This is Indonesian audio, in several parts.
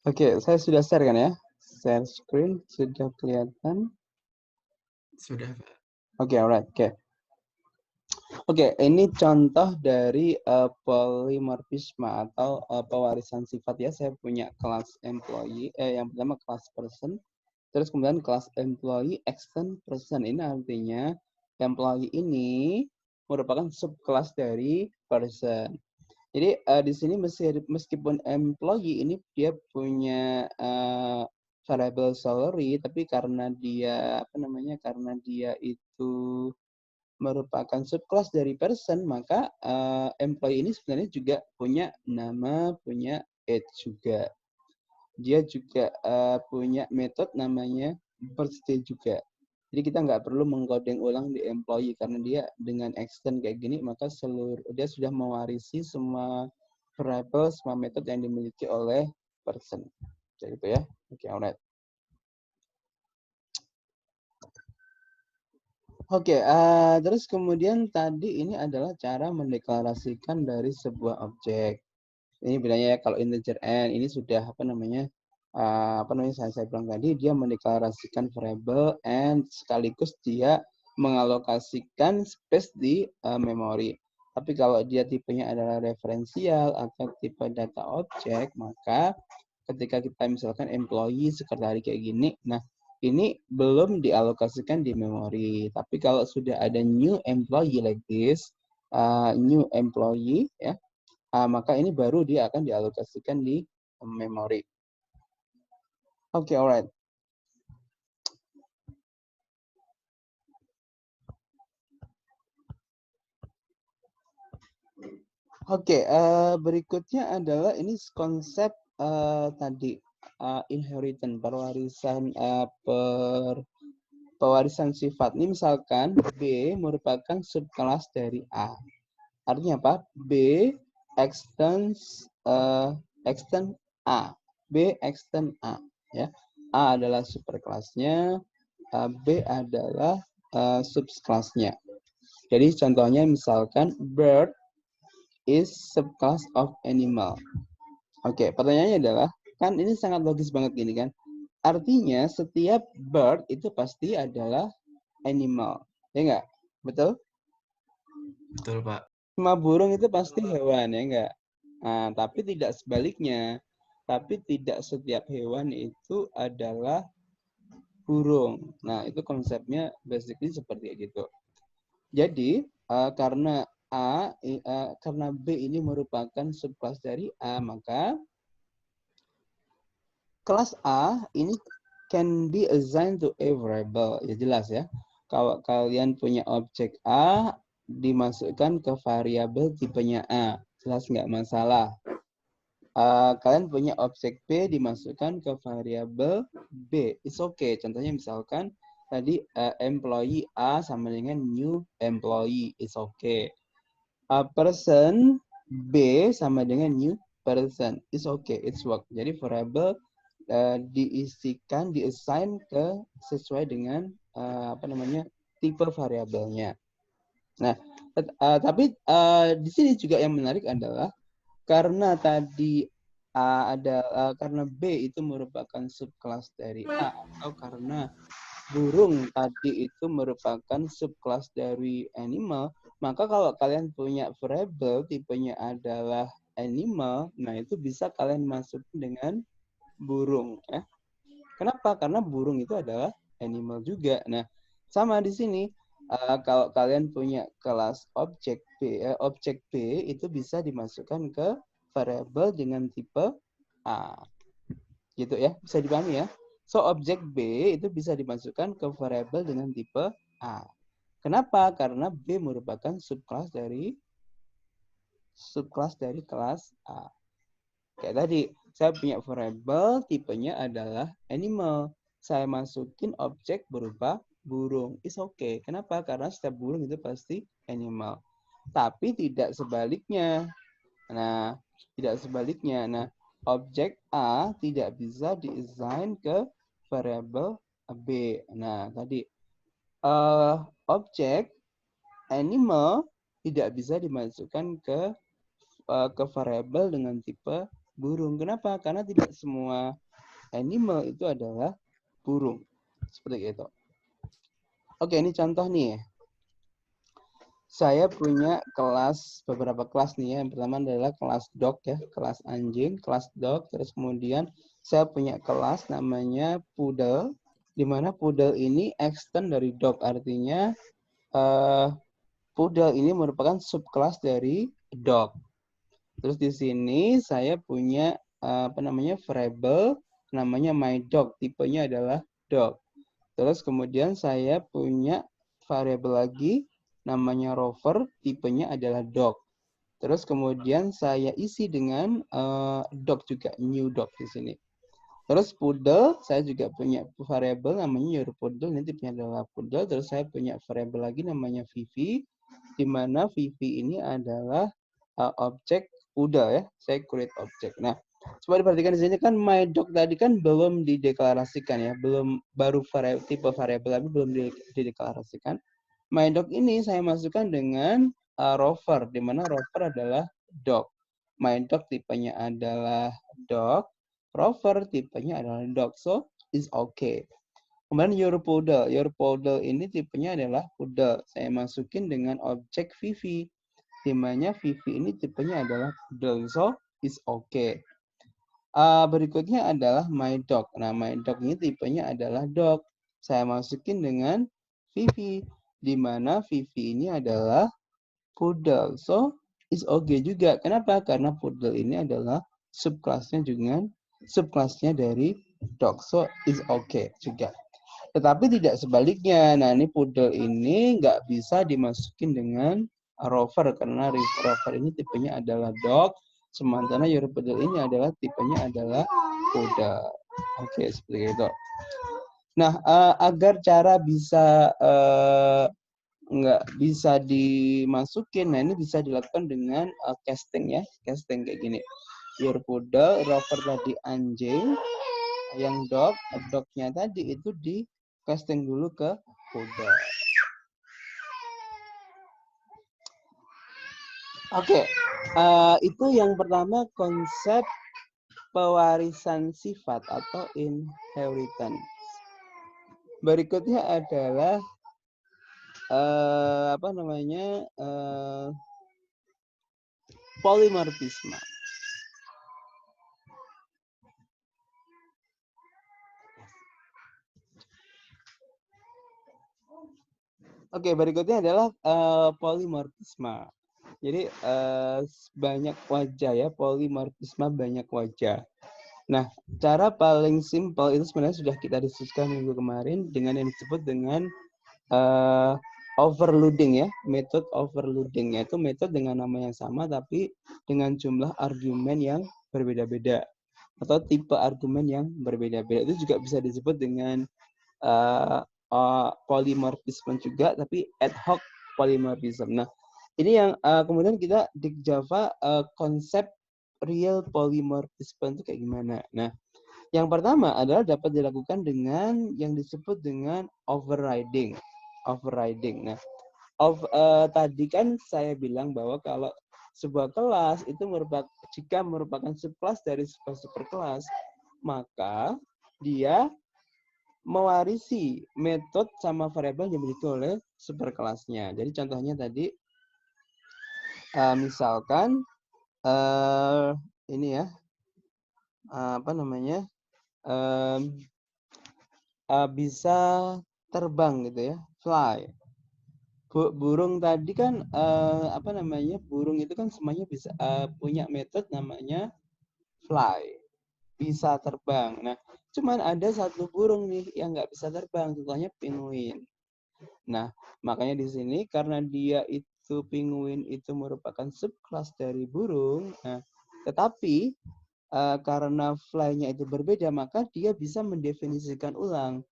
Oke, saya sudah share kan ya? Share screen sudah kelihatan. Sudah, Pak. Oke, alright. Oke, ini contoh dari polymorphisme atau pewarisan sifat ya. Saya punya kelas employee, yang pertama kelas person, terus kemudian kelas employee extend person. Ini artinya employee ini merupakan subkelas dari person. Jadi di sini meskipun employee ini dia punya variable salary, tapi karena dia karena dia itu merupakan subclass dari person, maka employee ini sebenarnya juga punya nama, punya age juga. Dia juga punya metode namanya birthday juga. Jadi kita nggak perlu mengcoding ulang di employee karena dia dengan extend kayak gini, maka dia sudah mewarisi semua variable, semua metode yang dimiliki oleh person. Jadi itu ya. Oke, alright. Oke, terus kemudian tadi ini adalah cara mendeklarasikan dari sebuah objek. Ini bedanya ya kalau integer n ini sudah saya bilang tadi dia mendeklarasikan variable and sekaligus dia mengalokasikan space di memori. Tapi kalau dia tipenya adalah referensial atau tipe data object, maka ketika kita misalkan employee sekretari kayak gini, nah ini belum dialokasikan di memori. Tapi kalau sudah ada new employee like this, new employee ya, maka ini baru dia akan dialokasikan di memori. Oke, alright. Oke, berikutnya adalah ini konsep tadi inheritance, pewarisan sifat. Ini misalkan B merupakan subkelas dari A. Artinya apa? B extends extend A. B extend A. Ya. A adalah superkelasnya, B adalah subkelasnya. Jadi contohnya misalkan bird is subclass of animal. Oke, pertanyaannya adalah, kan ini sangat logis banget gini kan. Artinya setiap bird itu pasti adalah animal. Ya enggak? Betul? Betul, Pak. Semua burung itu pasti hewan, ya enggak? Nah, tapi tidak sebaliknya. Tapi tidak setiap hewan itu adalah burung. Nah, itu konsepnya basically seperti itu. Jadi, karena B ini merupakan subkelas dari A, maka kelas A ini can be assigned to a variable. Ya jelas ya. Kalau kalian punya objek A, dimasukkan ke variabel tipenya A. Jelas nggak masalah. Kalian punya objek B, dimasukkan ke variabel B. It's okay. Contohnya misalkan tadi employee A sama dengan new employee. It's okay. Person B sama dengan new person. It's okay. It's work. Jadi variabel diassign ke sesuai dengan tipe variabelnya. Nah, tapi di sini juga yang menarik adalah karena tadi karena B itu merupakan subkelas dari A, atau karena burung tadi itu merupakan subkelas dari animal, maka kalau kalian punya variable tipenya adalah animal, nah itu bisa kalian masukin dengan burung ya. Kenapa? Karena burung itu adalah animal juga. Nah, sama di sini kalau kalian punya kelas objek B itu bisa dimasukkan ke variabel dengan tipe A. Gitu ya, bisa dipahami ya. So, objek B itu bisa dimasukkan ke variabel dengan tipe A. Kenapa? Karena B merupakan subkelas dari kelas A. Kayak tadi, saya punya variabel tipenya adalah animal. Saya masukin objek berupa burung. It's okay. Kenapa? Karena setiap burung itu pasti animal. Tapi tidak sebaliknya. Nah, tidak sebaliknya. Nah, objek A tidak bisa diassign ke variabel B. Nah, tadi objek animal tidak bisa dimasukkan ke variabel dengan tipe burung. Kenapa? Karena tidak semua animal itu adalah burung. Seperti itu. Oke, ini contoh nih. Saya punya beberapa kelas nih ya. Yang pertama adalah kelas dog ya, kelas anjing, kelas dog. Terus kemudian saya punya kelas namanya poodle, di mana poodle ini extend dari dog, artinya poodle ini merupakan subkelas dari dog. Terus di sini saya punya variable namanya my dog, tipenya adalah dog. Terus kemudian saya punya variabel lagi namanya rover, tipenya adalah dog. Terus kemudian saya isi dengan dog juga, new dog di sini. Terus poodle, saya juga punya variabel namanya your poodle, ini tipenya adalah poodle. Terus saya punya variabel lagi namanya Vivi, di mana Vivi ini adalah objek poodle ya. Saya create objek. Nah, coba diperhatikan di sini kan my dog tadi kan belum dideklarasikan ya, baru tipe variabel tapi belum dideklarasikan. My dog ini saya masukkan dengan rover, di mana rover adalah dog. My dog tipenya adalah dog, rover tipenya adalah dog, so is okay. Kemudian your poodle ini tipenya adalah poodle. Saya masukin dengan objek Vivi, di mana Vivi ini tipenya adalah poodle, so is okay. Berikutnya adalah my dog. Nah, my dog ini tipenya adalah dog. Saya masukin dengan Vivi, di mana Vivi ini adalah poodle. So, is okay juga. Kenapa? Karena poodle ini adalah subkelasnya dari dog. So, is okay juga. Tetapi tidak sebaliknya. Nah, ini poodle ini nggak bisa dimasukin dengan rover karena rover ini tipenya adalah dog. Sementara your poodle ini adalah tipenya adalah poodle. Oke, seperti itu. Nah, agar cara bisa nggak bisa dimasukin, nah ini bisa dilakukan dengan casting ya, casting kayak gini. Your poodle, rover tadi anjing, yang dognya tadi itu di casting dulu ke poodle. Oke, itu yang pertama konsep pewarisan sifat atau inheritance. Berikutnya adalah polimorfisme. Oke, berikutnya adalah polimorfisme. Jadi banyak wajah ya, polimorfisme banyak wajah. Nah, cara paling simpel itu sebenarnya sudah kita diskusikan minggu kemarin dengan yang disebut dengan overloading ya, metode overloading, yaitu metode dengan nama yang sama tapi dengan jumlah argumen yang berbeda-beda atau tipe argumen yang berbeda-beda. Itu juga bisa disebut dengan polymorphism juga, tapi ad hoc polymorphism. Nah, ini yang kemudian kita di Java konsep real polymorphism itu kayak gimana. Nah, yang pertama adalah dapat dilakukan dengan yang disebut dengan overriding. Overriding. Nah, tadi kan saya bilang bahwa kalau sebuah kelas itu jika merupakan subkelas dari sebuah superkelas, maka dia mewarisi metode sama variabel yang dimiliki oleh superkelasnya. Jadi contohnya tadi, misalkan ini ya, bisa terbang gitu ya, fly. Burung tadi kan burung itu kan semuanya bisa punya metode namanya fly, bisa terbang. Nah, cuman ada satu burung nih yang nggak bisa terbang, contohnya penguin. Nah, makanya di sini karena dia itu penguin itu merupakan subkelas dari burung, nah, tetapi karena fly-nya itu berbeda, maka dia bisa mendefinisikan ulang.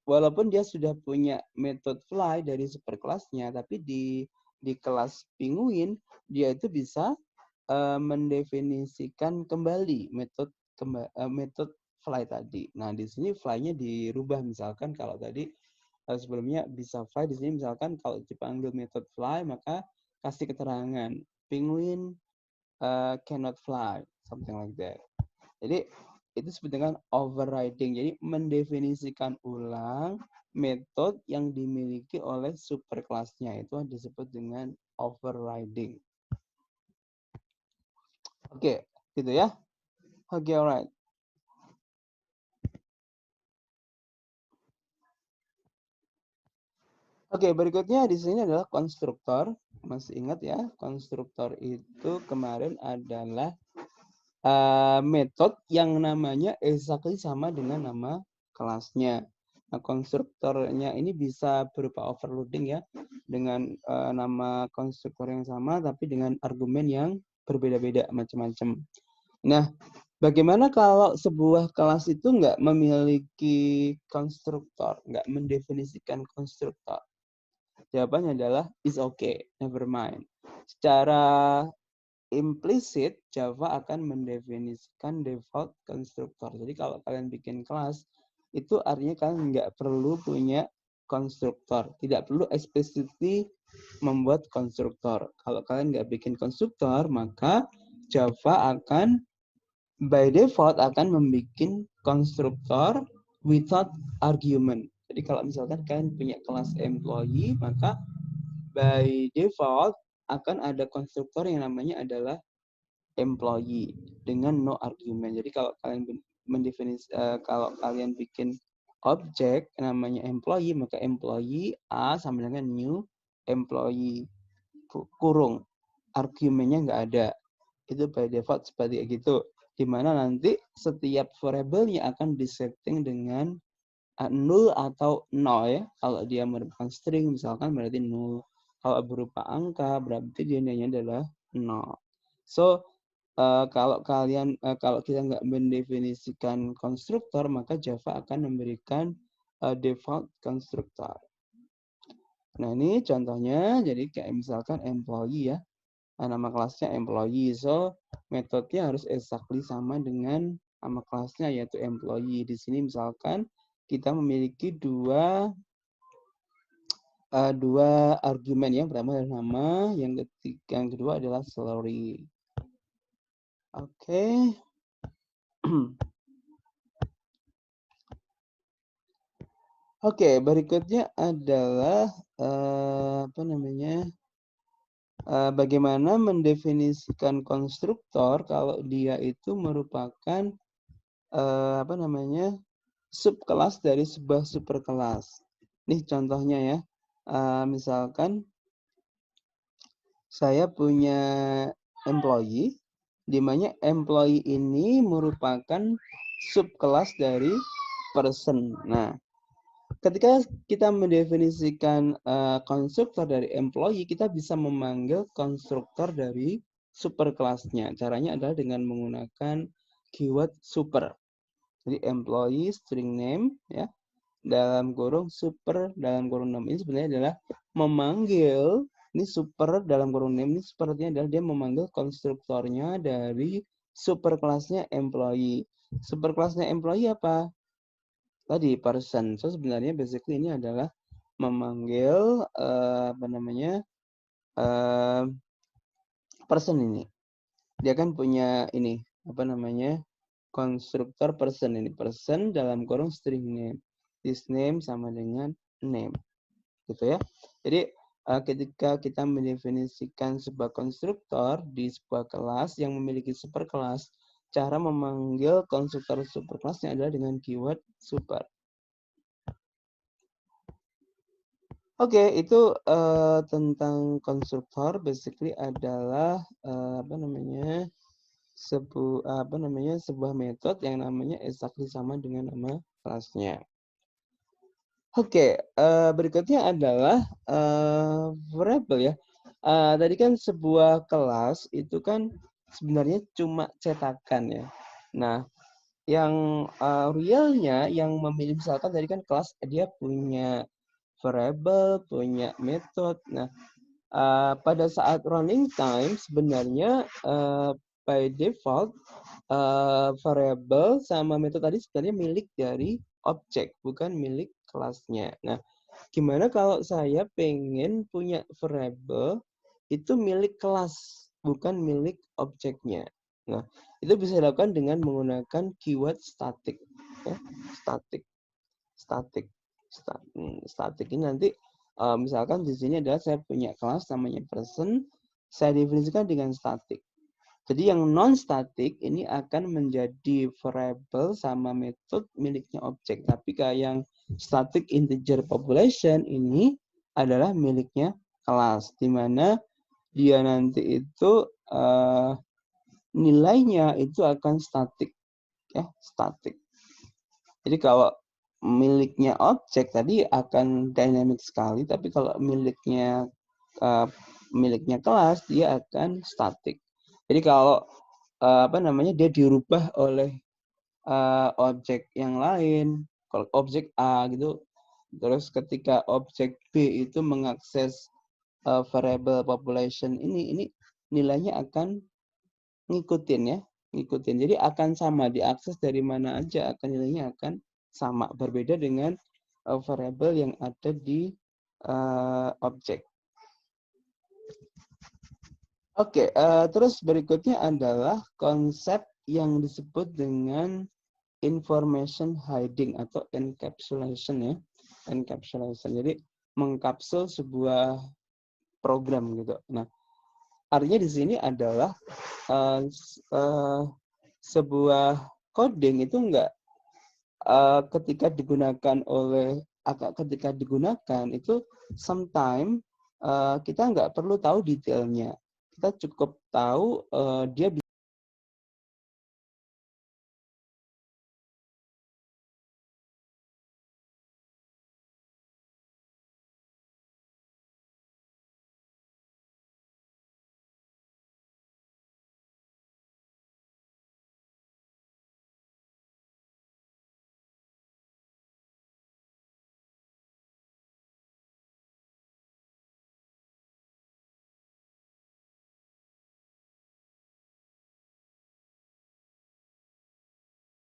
Walaupun dia sudah punya metode fly dari superkelasnya, tapi di kelas penguin dia itu bisa mendefinisikan kembali metode fly tadi. Nah, di sini fly-nya dirubah, misalkan kalau tadi sebelumnya bisa fly, di sini misalkan kalau dipanggil metode fly maka kasih keterangan penguin cannot fly something like that. Jadi itu disebut dengan overriding. Jadi mendefinisikan ulang metode yang dimiliki oleh superkelasnya itu disebut dengan overriding. Oke, gitu ya. Oke, alright. Oke, berikutnya di sini adalah konstruktor. Masih ingat ya, konstruktor itu kemarin adalah metode yang namanya exactly sama dengan nama kelasnya. Nah, konstruktornya ini bisa berupa overloading ya, dengan nama konstruktor yang sama tapi dengan argumen yang berbeda-beda macam-macam. Nah, bagaimana kalau sebuah kelas itu nggak memiliki konstruktor, nggak mendefinisikan konstruktor? Jawabannya adalah is okay, never mind. Secara implisit, Java akan mendefinisikan default konstruktor. Jadi kalau kalian bikin kelas, itu artinya kalian nggak perlu punya konstruktor. Tidak perlu explicitly membuat konstruktor. Kalau kalian nggak bikin konstruktor, maka Java akan by default akan membuat konstruktor without argument. Jadi kalau misalkan kalian punya kelas employee, maka by default akan ada konstruktor yang namanya adalah employee dengan no argument. Jadi kalau kalian kalau kalian bikin objek namanya employee, maka employee A sama dengan new employee kurung, argumennya nggak ada. Itu by default seperti itu. Dimana nanti setiap variabelnya akan disetting dengan null atau no ya. Kalau dia merupakan string misalkan berarti null. Kalau berupa angka berarti dia adalah no. So kalau kita nggak mendefinisikan konstruktor, maka Java akan memberikan default konstruktor. Nah ini contohnya, jadi kayak misalkan employee ya, nama kelasnya employee, so metodenya harus exactly sama dengan nama kelasnya yaitu employee. Di sini misalkan kita memiliki dua argumen, yang pertama adalah nama, yang kedua adalah salary. Oke. Oke, berikutnya adalah bagaimana mendefinisikan konstruktor kalau dia itu merupakan subkelas dari sebuah superkelas. Nih contohnya ya, misalkan saya punya employee, di mana employee ini merupakan subkelas dari person. Nah, ketika kita mendefinisikan konstruktor dari employee, kita bisa memanggil konstruktor dari superkelasnya. Caranya adalah dengan menggunakan keyword super. Jadi employee string name ya, dalam kurung super dalam kurung name ini sebenarnya adalah memanggil, ini super dalam kurung name ini sepertinya adalah dia memanggil konstruktornya dari superkelasnya employee. Superkelasnya employee apa? Tadi person. So sebenarnya basically ini adalah memanggil person ini. Dia kan punya ini konstruktor person ini, person dalam kurung string name. This name sama dengan name. Gitu ya. Jadi ketika kita mendefinisikan sebuah konstruktor di sebuah kelas yang memiliki superkelas, cara memanggil konstruktor superkelasnya adalah dengan keyword super. Oke, itu tentang konstruktor. Basically adalah sebuah metode yang namanya exactly sama dengan nama kelasnya. Oke, berikutnya adalah variable ya. Tadi kan sebuah kelas itu kan sebenarnya cuma cetakan ya. Nah, yang realnya yang memilih misalkan tadi kan kelas dia punya variable, punya metode. Nah, pada saat running time sebenarnya by default variable sama metode tadi sebenarnya milik dari objek, bukan milik kelasnya. Nah, gimana kalau saya pengen punya variable itu milik kelas, bukan milik objeknya? Nah, itu bisa dilakukan dengan menggunakan keyword static. Ya, static. Static ini nanti misalkan di sini adalah saya punya kelas namanya person, saya definisikan dengan static. Jadi yang non static ini akan menjadi variable sama metode miliknya objek. Tapi kayak yang static integer population ini adalah miliknya kelas, di mana dia nanti itu nilainya itu akan static, ya, static. Jadi kalau miliknya objek tadi akan dynamic sekali, tapi kalau miliknya kelas dia akan static. Jadi kalau dia dirubah oleh objek yang lain, kalau objek A gitu, terus ketika objek B itu mengakses variable population ini nilainya akan ngikutin, ya, ngikutin. Jadi akan sama, diakses dari mana aja akan nilainya akan sama, berbeda dengan variable yang ada di objek. Oke, terus berikutnya adalah konsep yang disebut dengan information hiding atau encapsulation, ya. Encapsulation. Jadi mengkapsul sebuah program gitu. Nah, artinya di sini adalah sebuah coding itu enggak ketika digunakan itu sometimes kita nggak perlu tahu detailnya. Kita cukup tahu dia